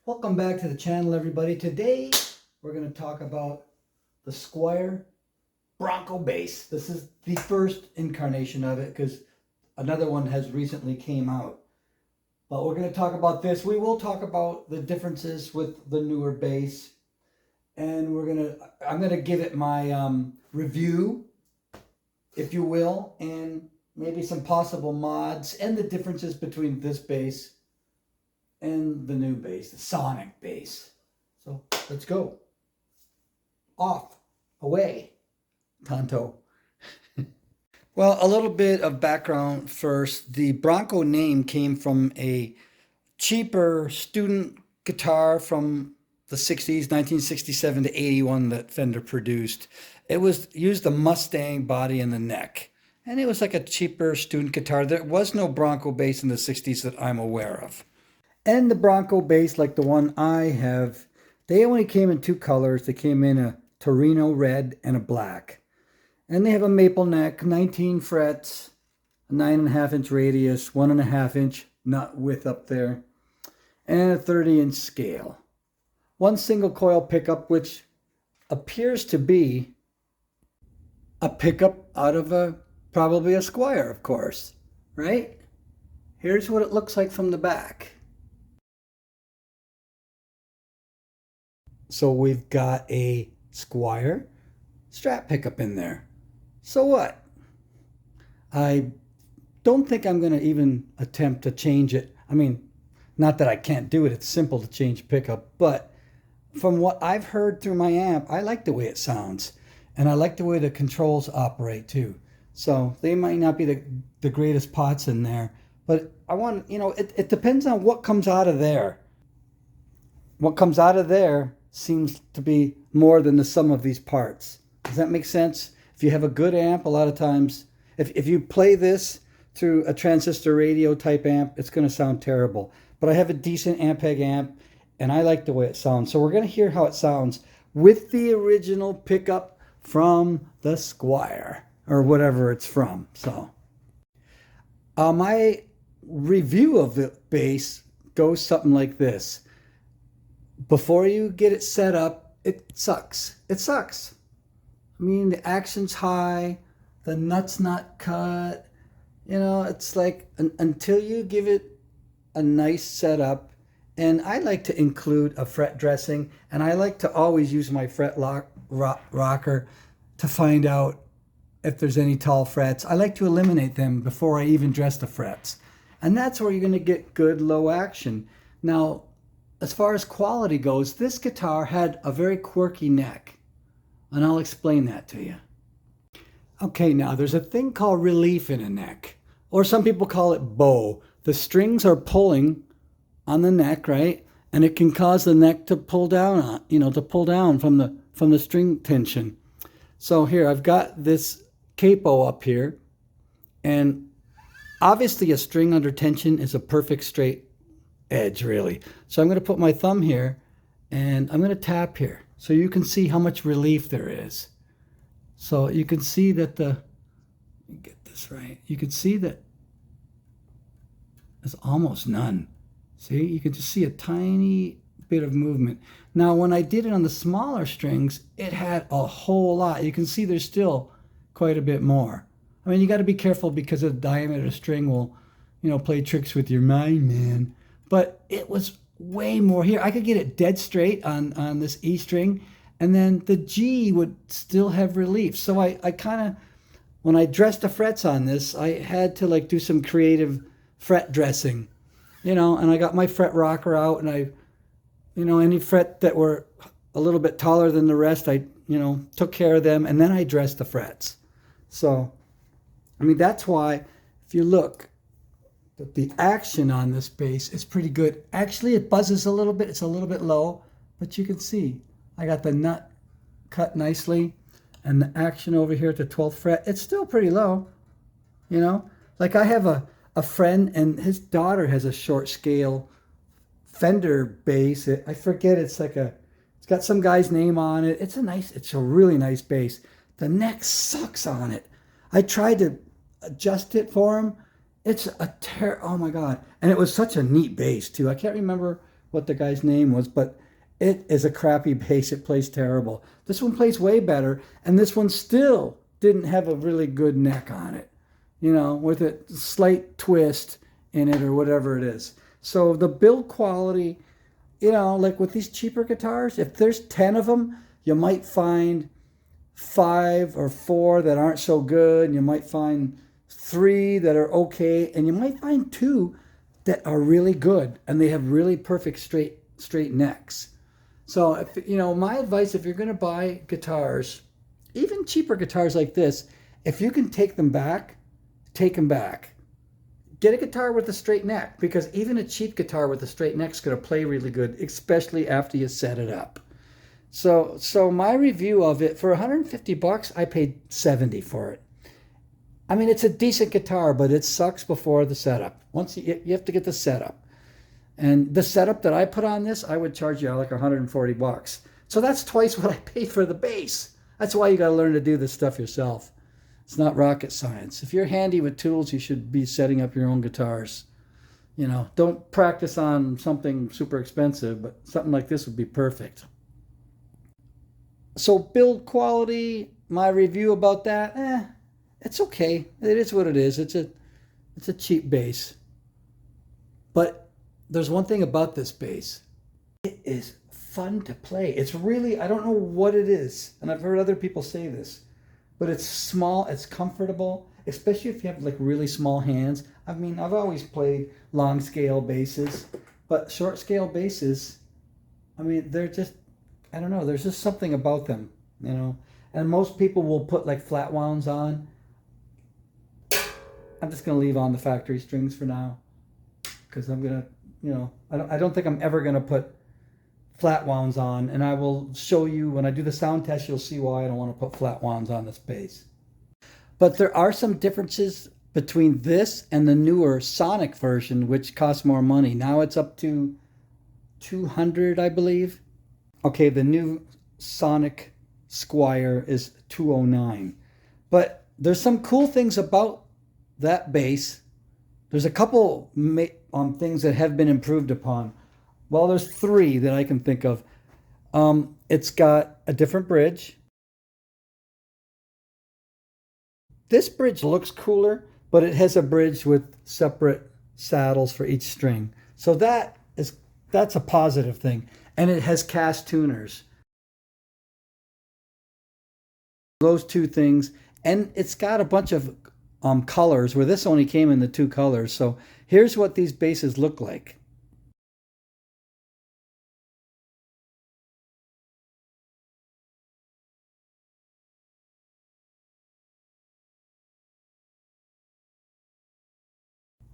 Welcome back to the channel, everybody. Today we're going to talk about the Squier Bronco bass. This is the first incarnation of it because another one has recently came out. But we're going to talk about this. We will talk about the differences with the newer bass, and I'm going to give it my review, if you will, and maybe some possible mods and the differences between this bass and the new bass, the sonic bass. So let's go. Off, away, Tonto. Well, a little bit of background first. The Bronco name came from a cheaper student guitar from the 60s, 1967 to 81, that Fender produced. It used the Mustang body in the neck. And it was like a cheaper student guitar. There was no Bronco bass in the 60s that I'm aware of. And the Bronco bass, like the one I have, they only came in two colors. They came in a Torino red and a black. And they have a maple neck, 19 frets, a 9.5-inch radius, 1.5-inch nut width up there, and a 30-inch scale. One single coil pickup, which appears to be a pickup out of probably a Squier, of course, right? Here's what it looks like from the back. So we've got a Squier strap pickup in there. So what? I don't think I'm going to even attempt to change it. I mean, not that I can't do it. It's simple to change pickup. But from what I've heard through my amp, I like the way it sounds. And I like the way the controls operate too. So they might not be the greatest pots in there. But I want, it depends on what comes out of there. What comes out of there seems to be more than the sum of these parts. Does that make sense? If you have a good amp, a lot of times, if you play this through a transistor radio type amp, it's going to sound terrible. But I have a decent Ampeg amp, and I like the way it sounds. So we're going to hear how it sounds with the original pickup from the Squier, or whatever it's from. So my review of the bass goes something like this. Before you get it set up, it sucks. It sucks. I mean, the action's high, the nut's not cut. It's like until you give it a nice setup. And I like to include a fret dressing, and I like to always use my fret rocker to find out if there's any tall frets. I like to eliminate them before I even dress the frets. And that's where you're going to get good low action. Now, as far as quality goes, this guitar had a very quirky neck, and I'll explain that to you. Okay, now there's a thing called relief in a neck, or some people call it bow. The strings are pulling on the neck, right? And it can cause the neck to pull down, to pull down from the string tension. So here, I've got this capo up here, and obviously a string under tension is a perfect straight edge, really. So I'm going to put my thumb here and I'm going to tap here so you can see how much relief there is. So you can see that let me get this right. You can see that there's almost none. See, you can just see a tiny bit of movement. Now, when I did it on the smaller strings, it had a whole lot. You can see there's still quite a bit more. I mean, you got to be careful because the diameter of the string will, play tricks with your mind, man. But it was way more here. I could get it dead straight on this E string, and then the G would still have relief. So I kind of, when I dressed the frets on this, I had to do some creative fret dressing, and I got my fret rocker out, and I, any fret that were a little bit taller than the rest, I, took care of them, and then I dressed the frets. So, I mean, that's why, if you look, the action on this bass is pretty good. Actually, it buzzes a little bit. It's a little bit low, but you can see I got the nut cut nicely, and the action over here at the 12th fret, it's still pretty low. Like I have a friend, and his daughter has a short scale Fender bass. I forget, it's got some guy's name on it. It's a really nice bass. The neck sucks on it. I tried to adjust it for him. It's oh my God. And it was such a neat bass too. I can't remember what the guy's name was, but it is a crappy bass. It plays terrible. This one plays way better, and this one still didn't have a really good neck on it, you know, with a slight twist in it or whatever it is. So the build quality, you know, like with these cheaper guitars, if there's 10 of them, you might find 5 or 4 that aren't so good, and you might find 3 that are okay, and you might find 2 that are really good, and they have really perfect straight necks. So, if, you know, my advice, if you're going to buy guitars, even cheaper guitars like this, if you can take them back, take them back. Get a guitar with a straight neck, because even a cheap guitar with a straight neck is going to play really good, especially after you set it up. So my review of it, for 150 bucks, I paid 70 for it. I mean, it's a decent guitar, but it sucks before the setup. Once you have to get the setup. And the setup that I put on this, I would charge you like 140 bucks. So that's twice what I paid for the bass. That's why you got to learn to do this stuff yourself. It's not rocket science. If you're handy with tools, you should be setting up your own guitars. You know, don't practice on something super expensive, but something like this would be perfect. So build quality, my review about that, it's okay. It is what it is. It's a cheap bass. But there's one thing about this bass. It is fun to play. It's really, I don't know what it is, and I've heard other people say this, but it's small, it's comfortable, especially if you have like really small hands. I mean, I've always played long scale basses, but short scale basses, I mean, they're just, I don't know, there's just something about them, you know. And most people will put like flat wounds on. I'm just going to leave on the factory strings for now, because I'm going to, you know, I don't think I'm ever going to put flat wounds on, and I will show you when I do the sound test, you'll see why I don't want to put flat wounds on this bass. But there are some differences between this and the newer Sonic version, which costs more money. Now it's up to $200, I believe. Okay, the new Sonic Squier is $209. But there's some cool things about that bass. There's a couple things that have been improved upon. Well, there's 3 that I can think of. It's got a different bridge. This bridge looks cooler, but it has a bridge with separate saddles for each string. So that's a positive thing. And it has cast tuners. Those 2 things. And it's got a bunch of colors, where this only came in the 2 colors. So here's what these basses look like.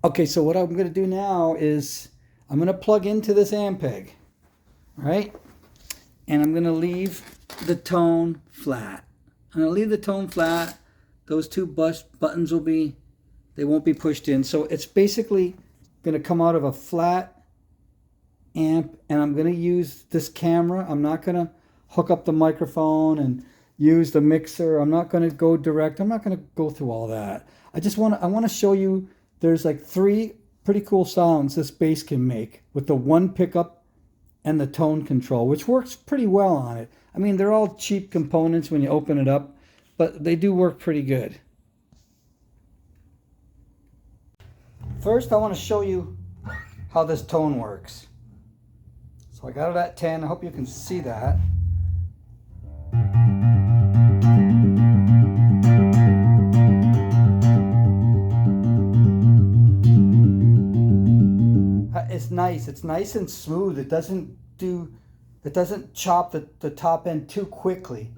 Okay, so what I'm going to do now is I'm going to plug into this Ampeg, right? And I'm going to leave the tone flat. I'm going to leave the tone flat. Those 2 buttons they won't be pushed in. So it's basically going to come out of a flat amp, and I'm going to use this camera. I'm not going to hook up the microphone and use the mixer. I'm not going to go direct. I'm not going to go through all that. I want to show you there's like 3 pretty cool sounds this bass can make with the 1 pickup and the tone control, which works pretty well on it. I mean, they're all cheap components when you open it up, but they do work pretty good. First, I want to show you how this tone works. So I got it at 10. I hope you can see that. It's nice. It's nice and smooth. It doesn't chop the top end too quickly.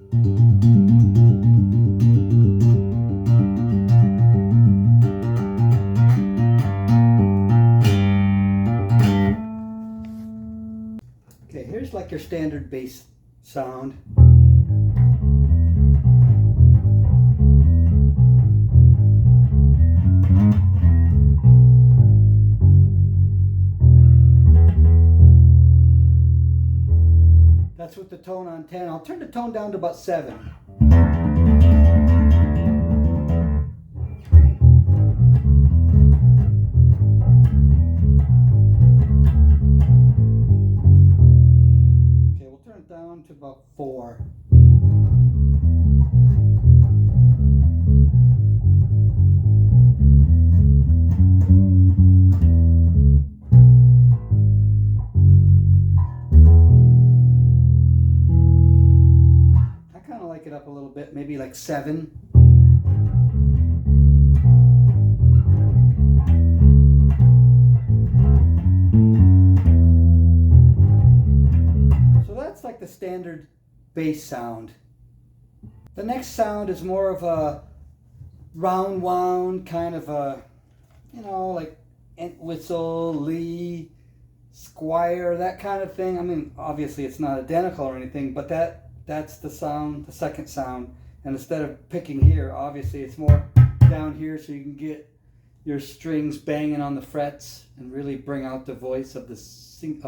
Okay, here's like your standard bass sound. That's with the tone on 10. I'll turn the tone down to about 7. 7. So that's like the standard bass sound. The next sound is more of a round wound, kind of a, you know, like whistle, Lee, Squier, that kind of thing. I mean, obviously it's not identical or anything, but that's the sound, the second sound. And instead of picking here, obviously it's more down here, so you can get your strings banging on the frets and really bring out the voice of the single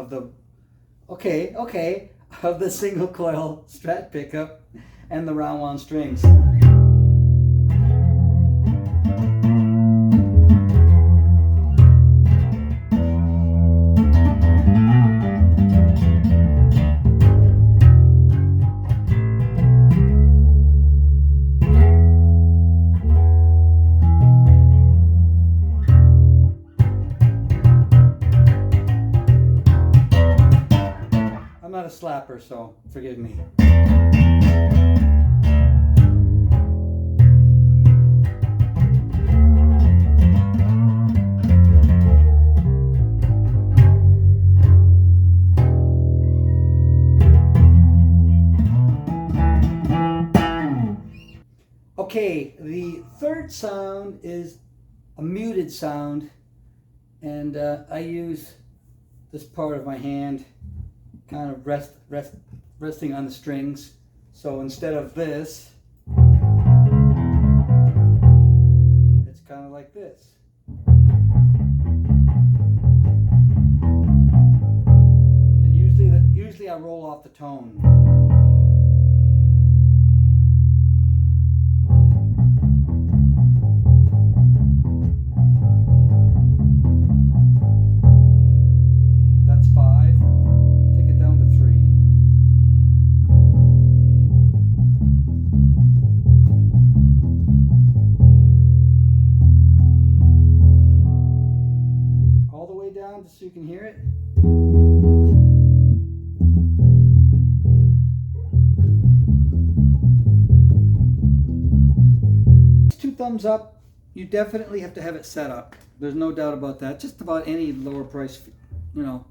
coil Strat pickup and the round wound strings. I'm not a slapper, so forgive me. Okay, the third sound is a muted sound, and I use this part of my hand kind of resting on the strings. So instead of this, it's kind of like this. And usually I roll off the tone. That's 5. Take it down to 3. All the way down just so you can hear it. 2 thumbs up. You definitely have to have it set up. There's no doubt about that. Just about any lower price, you know,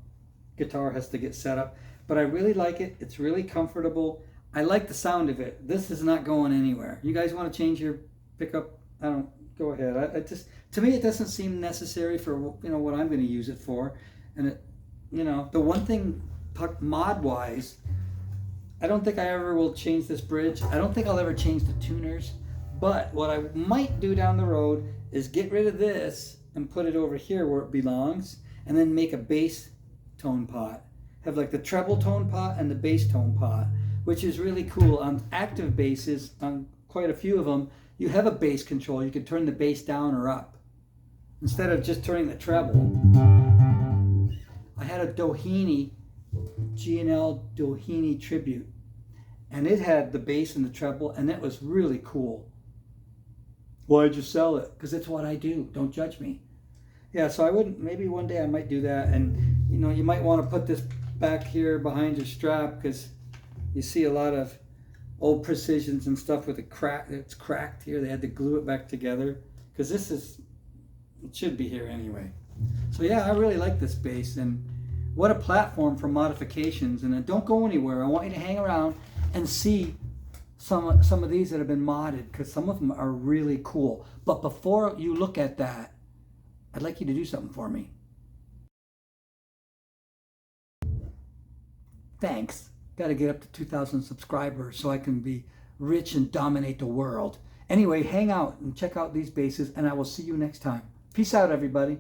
guitar has to get set up. But I really like it. It's really comfortable. I like the sound of it. This is not going anywhere. You guys want to change your pickup? Go ahead. I just, to me, it doesn't seem necessary for, you know, what I'm going to use it for. And it, you know, the one thing mod wise, I don't think I ever will change this bridge. I don't think I'll ever change the tuners. But what I might do down the road is get rid of this and put it over here where it belongs, and then make a bass tone pot. Have like the treble tone pot and the bass tone pot, which is really cool. On active basses, on quite a few of them, you have a bass control. You can turn the bass down or up instead of just turning the treble. I had a Doheny, G&L Doheny Tribute, and it had the bass and the treble, and it was really cool. Why'd you sell it? Because it's what I do. Don't judge me. Yeah, so I wouldn't, maybe one day I might do that. And, you know, you might want to put this back here behind your strap, because you see a lot of old Precisions and stuff with a crack. It's cracked here. They had to glue it back together, because this is, it should be here anyway. So yeah, I really like this bass, and what a platform for modifications. And don't go anywhere. I want you to hang around and see some of these that have been modded, because some of them are really cool. But before you look at that, I'd like you to do something for me. Thanks. Got to get up to 2,000 subscribers so I can be rich and dominate the world. Anyway, hang out and check out these basses, and I will see you next time. Peace out, everybody.